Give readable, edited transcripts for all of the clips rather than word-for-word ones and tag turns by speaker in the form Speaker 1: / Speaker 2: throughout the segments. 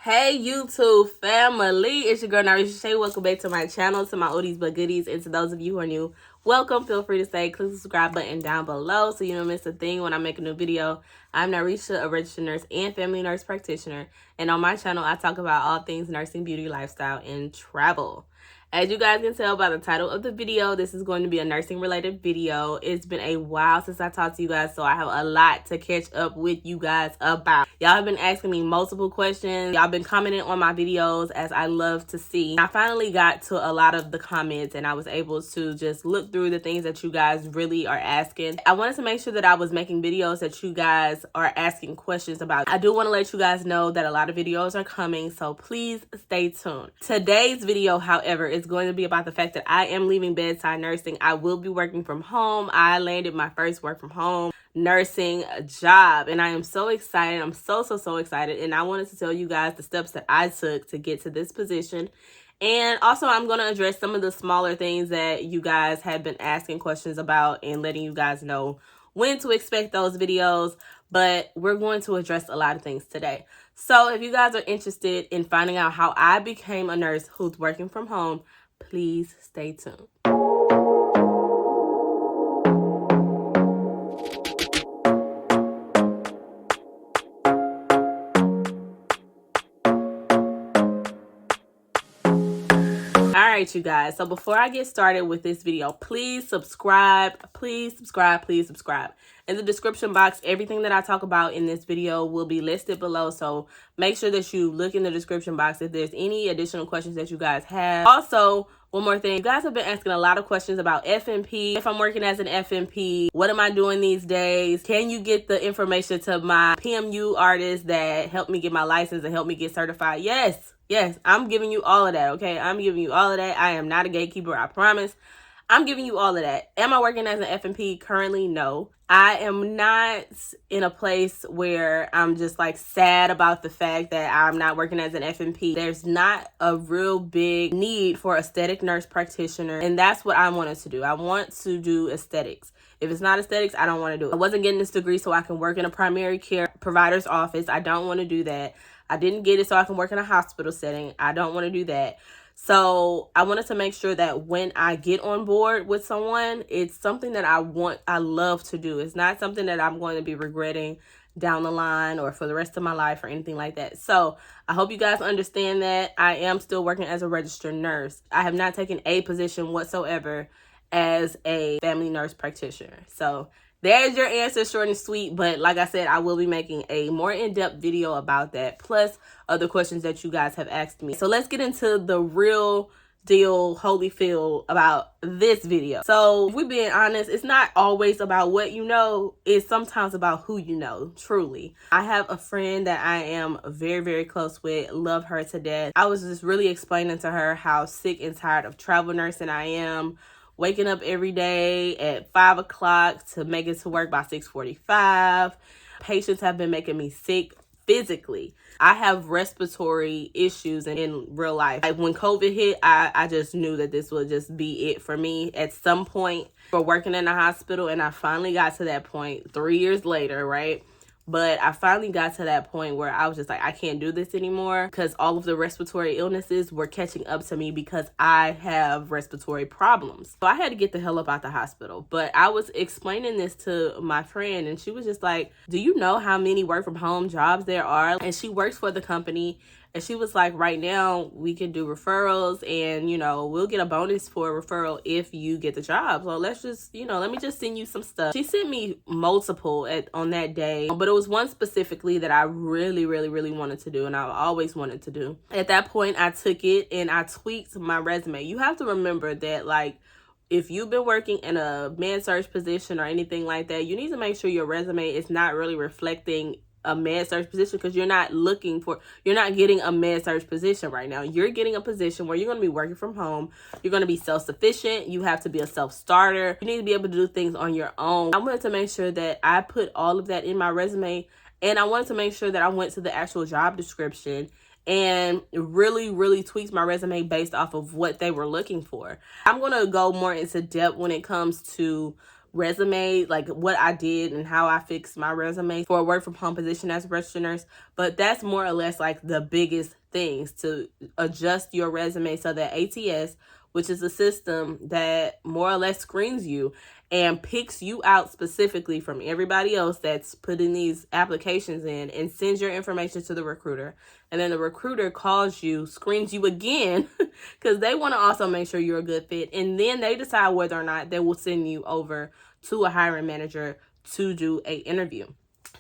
Speaker 1: Hey YouTube family, it's your girl Narisha Shay. Welcome back to my channel, to my oldies but goodies, and to those of you who are new, welcome. Feel free to stay, click the subscribe button down below so you don't miss a thing when I make a new video. I'm Narisha, a registered nurse and family nurse practitioner, and on my channel I talk about all things nursing, beauty, lifestyle, and travel. As you guys can tell by the title of the video, this is going to be a nursing related video. It's been a while since I talked to you guys, so I have a lot to catch up with you guys about. Y'all have been asking me multiple questions. Y'all been commenting on my videos, as I love to see. I finally got to a lot of the comments and I was able to just look through the things that you guys really are asking. I wanted to make sure that I was making videos that you guys are asking questions about. I do want to let you guys know that a lot of videos are coming, so please stay tuned. Today's video, however, is going to be about the fact that I am leaving bedside nursing. I will be working from home. I landed my first work from home nursing job and I am so excited. I'm so excited, and I wanted to tell you guys the steps that I took to get to this position. And also I'm going to address some of the smaller things that you guys have been asking questions about and letting you guys know when to expect those videos, but we're going to address a lot of things today. So if you guys are interested in finding out how I became a nurse who's working from home, please stay tuned. Alright, you guys, so before I get started with this video, please subscribe. In the description box, everything that I talk about in this video will be listed below, so make sure that you look in the description box if there's any additional questions that you guys have. Also, one more thing, you guys have been asking a lot of questions about FNP. If I'm working as an FNP, what am I doing these days? Can you get the information to my PMU artists that helped me get my license and help me get certified? Yes, I'm giving you all of that, okay? I'm giving you all of that. I am not a gatekeeper, I promise. I'm giving you all of that. Am I working as an FNP currently? No. I am not in a place where I'm just like sad about the fact that I'm not working as an FNP. There's not a real big need for aesthetic nurse practitioner, and that's what I wanted to do. I want to do aesthetics. If it's not aesthetics, I don't want to do it. I wasn't getting this degree so I can work in a primary care provider's office. I don't want to do that. I didn't get it so I can work in a hospital setting. I don't want to do that. So I wanted to make sure that when I get on board with someone, it's something that I love to do. It's not something that I'm going to be regretting down the line or for the rest of my life or anything like that. So I hope you guys understand that I am still working as a registered nurse. I have not taken a position whatsoever as a family nurse practitioner. So there's your answer, short and sweet. But like I said, I will be making a more in-depth video about that, plus other questions that you guys have asked me. So let's get into the real deal, Holyfield, about this video. So if we're being honest, it's not always about what you know. It's sometimes about who you know, truly. I have a friend that I am very close with, love her to death. I was just really explaining to her how sick and tired of travel nursing I am. Waking up every day at 5 o'clock to make it to work by 6:45. Patients have been making me sick physically. I have respiratory issues in real life. Like when COVID hit, I just knew that this would just be it for me at some point for working in the hospital. And I finally got to that point 3 years later, right? But I finally got to that point where I was just like, I can't do this anymore, because all of the respiratory illnesses were catching up to me because I have respiratory problems. So I had to get the hell up out the hospital. But I was explaining this to my friend and she was just like, do you know how many work from home jobs there are? And she works for the company. And she was like, right now we can do referrals and, you know, we'll get a bonus for a referral if you get the job. So let's just, you know, let me just send you some stuff. She sent me multiple on that day, but it was one specifically that I really wanted to do and I've always wanted to do. At that point, I took it and I tweaked my resume. You have to remember that, like, if you've been working in a med-surg position or anything like that, you need to make sure your resume is not really reflecting a med-surg position, because you're not getting a med-surg position right now. You're getting a position where you're going to be working from home. You're going to be self-sufficient. You have to be a self-starter. You need to be able to do things on your own. I wanted to make sure that I put all of that in my resume, and I wanted to make sure that I went to the actual job description and really tweaked my resume based off of what they were looking for. I'm going to go more into depth when it comes to resume, like what I did and how I fixed my resume for a work from home position as a registered nurse. But that's more or less like the biggest things, to adjust your resume so that ATS, which is a system that more or less screens you and picks you out specifically from everybody else that's putting these applications in, and sends your information to the recruiter. And then the recruiter calls you, screens you again, because they want to also make sure you're a good fit. And then they decide whether or not they will send you over to a hiring manager to do an interview.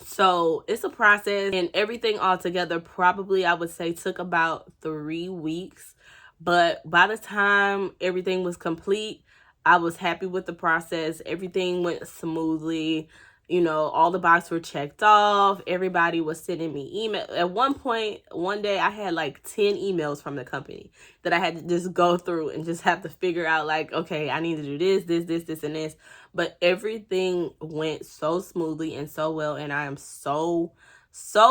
Speaker 1: So it's a process, and everything all together probably, I would say, took about 3 weeks. But by the time everything was complete, I was happy with the process. Everything went smoothly. You know, all the boxes were checked off. Everybody was sending me email. At one point, one day, I had like 10 emails from the company that I had to just go through and just have to figure out, like, okay, I need to do this, and this. But everything went so smoothly and so well, and I am so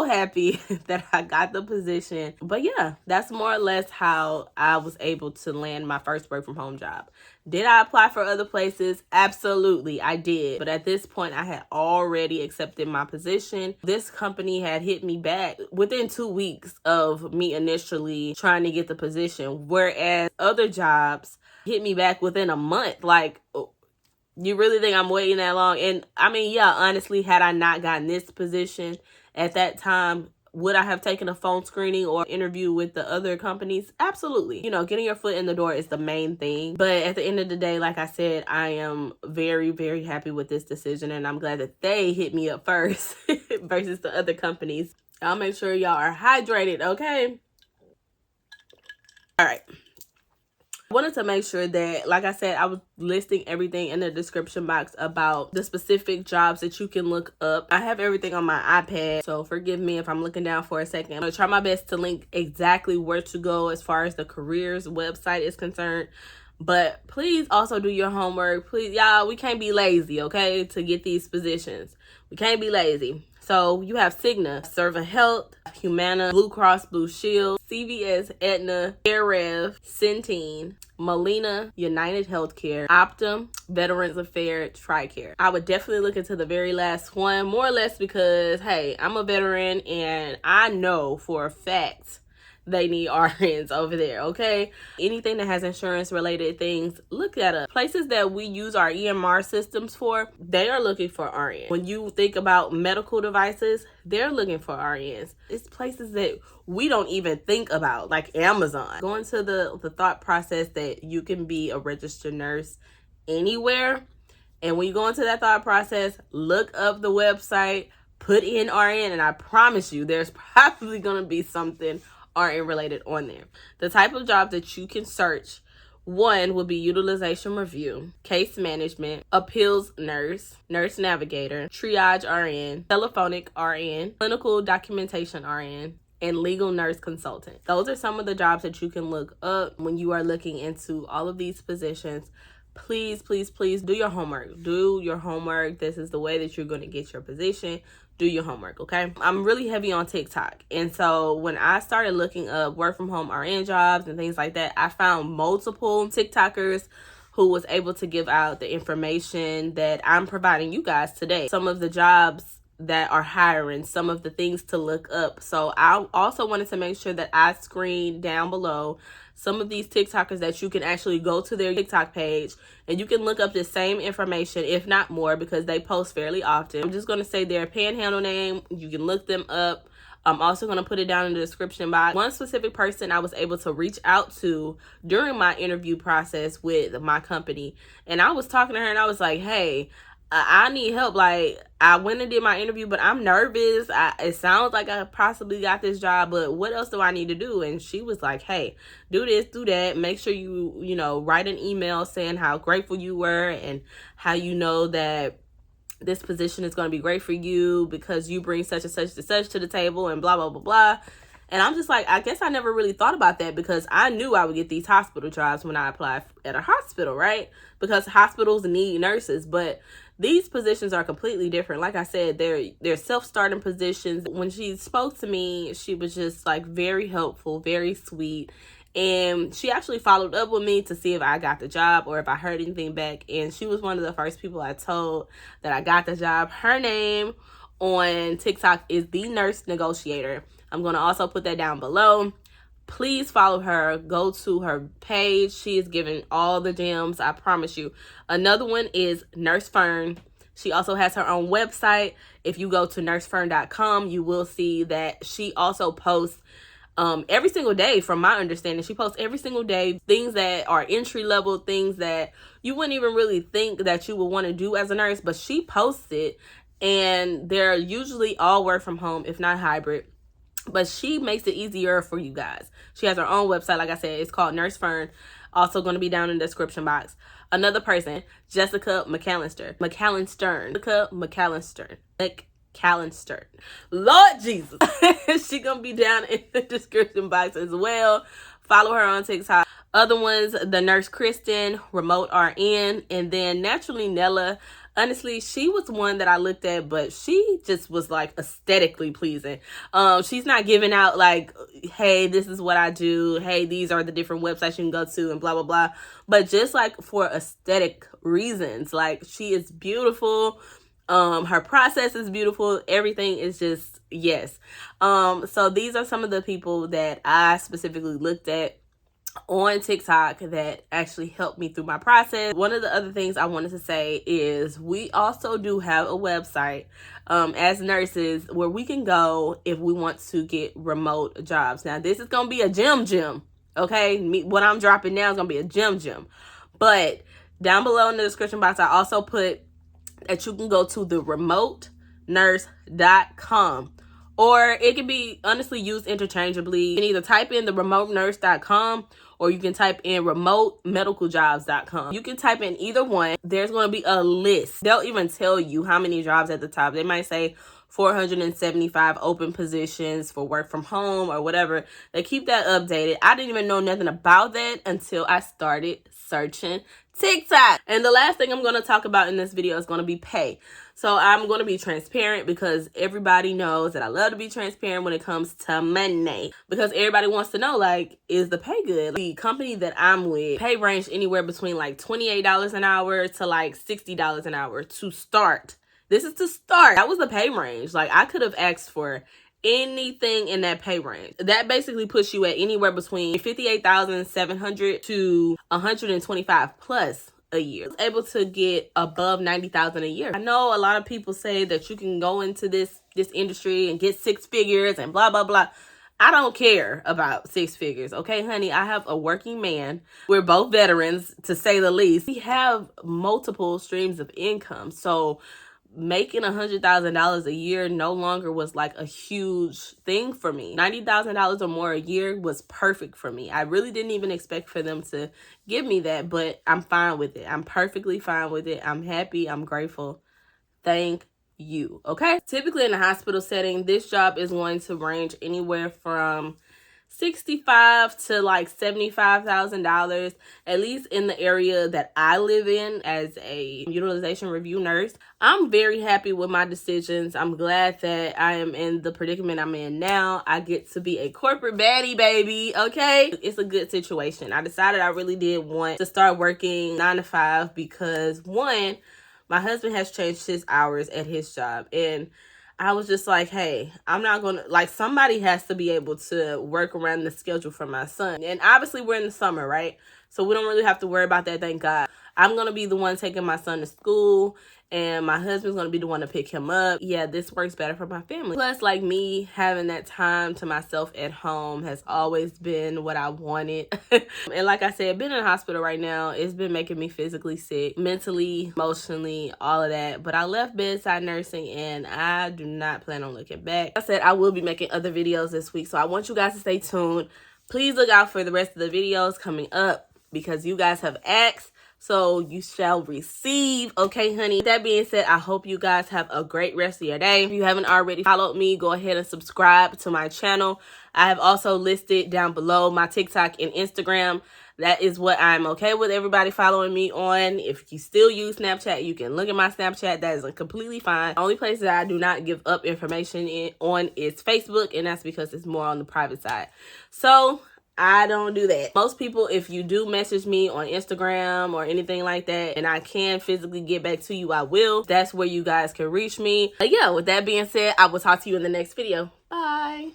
Speaker 1: happy that I got the position. But yeah, that's more or less how I was able to land my first work from home job. Did I apply for other places? Absolutely, I did. But at this point, I had already accepted my position. This company had hit me back within 2 weeks of me initially trying to get the position, whereas other jobs hit me back within a month. Like, you really think I'm waiting that long? And I mean, yeah, honestly, had I not gotten this position at that time, would I have taken a phone screening or interview with the other companies? Absolutely. You know, getting your foot in the door is the main thing. But at the end of the day, like I said, I am very, very happy with this decision. And I'm glad that they hit me up first versus the other companies. I'll make sure y'all are hydrated, okay? All right. I wanted to make sure that, like I said, I was listing everything in the description box about the specific jobs that you can look up. I have everything on my iPad, so forgive me if I'm looking down for a second. I'm going to try my best to link exactly where to go as far as the careers website is concerned. But please also do your homework. Please, y'all, we can't be lazy, okay, to get these positions. We can't be lazy. So you have Cigna, Serva Health, Humana, Blue Cross Blue Shield, CVS, Aetna, Carerev, Centene, Moline, United Healthcare, Optum, Veterans Affairs, TRICARE. I would definitely look into the very last one, more or less because, hey, I'm a veteran and I know for a fact they need RNs over there, okay? Anything that has insurance related things, look at it. Places that we use our EMR systems for, they are looking for RNs. When you think about medical devices, they're looking for RNs. It's places that we don't even think about, like Amazon. Going to the thought process that you can be a registered nurse anywhere. And when you go into that thought process, look up the website, put in RN, and I promise you there's probably going to be something RN related on there. The type of jobs that you can search, one would be utilization review, case management, appeals nurse, nurse navigator, triage RN, telephonic RN, clinical documentation RN, and legal nurse consultant. Those are some of the jobs that you can look up when you are looking into all of these positions. Please, please, please do your homework. Do your homework. This is the way that you're going to get your position. Do your homework, okay? I'm really heavy on TikTok. And so when I started looking up work from home RN jobs and things like that, I found multiple TikTokers who was able to give out the information that I'm providing you guys today. Some of the jobs that are hiring, some of the things to look up. So I also wanted to make sure that I screened down below some of these TikTokers that you can actually go to their TikTok page and you can look up the same information, if not more, because they post fairly often. I'm just going to say their panhandle name. You can look them up. I'm also going to put it down in the description box. One specific person I was able to reach out to during my interview process with my company. And I was talking to her and I was like, hey, I need help. Like, I went and did my interview, but I'm nervous. It sounds like I possibly got this job, but what else do I need to do? And she was like, hey, do this, do that. Make sure you know, write an email saying how grateful you were and how you know that this position is going to be great for you because you bring such and such to such to the table and blah, blah, blah, blah. And I'm just like, I guess I never really thought about that because I knew I would get these hospital jobs when I applied at a hospital, right? Because hospitals need nurses, but these positions are completely different. Like I said, they're self-starting positions. When she spoke to me, she was just like very helpful, very sweet. And she actually followed up with me to see if I got the job or if I heard anything back. And she was one of the first people I told that I got the job. Her name on TikTok is The Nurse Negotiator. I'm going to also put that down below. Please follow her. Go to her page. She is giving all the gems, I promise you. Another one is Nurse Fern. She also has her own website. If you go to nursefern.com, you will see that she also posts every single day. From my understanding, she posts every single day things that are entry level, things that you wouldn't even really think that you would want to do as a nurse, but she posts it, and they're usually all work from home, if not hybrid. But she makes it easier for you guys. She has her own website. Like I said, it's called Nurse Fern. Also going to be down in the description box. Another person, Jessica McAllister. Jessica McAllister. Lord Jesus. She going to be down in the description box as well. Follow her on TikTok. Other ones, the Nurse Kristen, Remote RN, and then Naturally Nella. Honestly, she was one that I looked at, but she just was like aesthetically pleasing. She's not giving out like, hey, this is what I do. Hey, these are the different websites you can go to and blah, blah, blah. But just like for aesthetic reasons, like she is beautiful. Her process is beautiful. Everything is just, yes. So these are some of the people that I specifically looked at on TikTok that actually helped me through my process. One of the other things I wanted to say is we also do have a website as nurses where we can go if we want to get remote jobs. Now, this is going to be a gem, okay? What I'm dropping now is going to be a gem. But down below in the description box, I also put that you can go to the remotenurse.com. Or it can be honestly used interchangeably. You can either type in the remotenurse.com or you can type in remotemedicaljobs.com. You can type in either one. There's going to be a list. They'll even tell you how many jobs at the top. They might say 475 open positions for work from home or whatever. They keep that updated. I didn't even know nothing about that until I started searching TikTok. And the last thing I'm going to talk about in this video is going to be pay. So I'm going to be transparent because everybody knows that I love to be transparent when it comes to money. Because everybody wants to know, like, is the pay good? The company that I'm with, pay range anywhere between like $28 an hour to like $60 an hour to start. This is to start. That was the pay range. Like, I could have asked for anything in that pay range. That basically puts you at anywhere between $58,700 to $125 plus a year. I was able to get above $90,000 a year. I know a lot of people say that you can go into this industry and get six figures and blah, blah, blah. I don't care about six figures. Okay, honey, I have a working man. We're both veterans, to say the least. We have multiple streams of income. So making $100,000 a year no longer was like a huge thing for me. $90,000 or more a year was perfect for me. I really didn't even expect for them to give me that, but I'm fine with it. I'm perfectly fine with it. I'm happy. I'm grateful. Thank you. Okay. Typically in a hospital setting, this job is going to range anywhere from $65,000 to like $75,000, at least in the area that I live in as a utilization review nurse. I'm very happy with my decisions. I'm glad that I am in the predicament I'm in now. I get to be a corporate baddie, baby. Okay. It's a good situation. I decided I really did want to start working 9 to 5 because one, my husband has changed his hours at his job, and I was just like, hey, I'm not going to, like, somebody has to be able to work around the schedule for my son. And obviously we're in the summer, right? So we don't really have to worry about that, thank God. I'm going to be the one taking my son to school, and my husband's going to be the one to pick him up. Yeah, this works better for my family. Plus, like, me having that time to myself at home has always been what I wanted. And like I said, being in the hospital right now, it's been making me physically sick, mentally, emotionally, all of that. But I left bedside nursing, and I do not plan on looking back. Like I said, I will be making other videos this week, so I want you guys to stay tuned. Please look out for the rest of the videos coming up because you guys have asked. So you shall receive. Okay, honey. With that being said, I hope you guys have a great rest of your day. If you haven't already followed me, go ahead and subscribe to my channel. I have also listed down below my TikTok and Instagram. That is what I'm okay with everybody following me on. If you still use Snapchat, you can look at my Snapchat. That is completely fine. The only place that I do not give up information on is Facebook, and that's because it's more on the private side. So I don't do that. Most people, if you do message me on Instagram or anything like that, and I can physically get back to you, I will. That's where you guys can reach me. But yeah, with that being said, I will talk to you in the next video. Bye.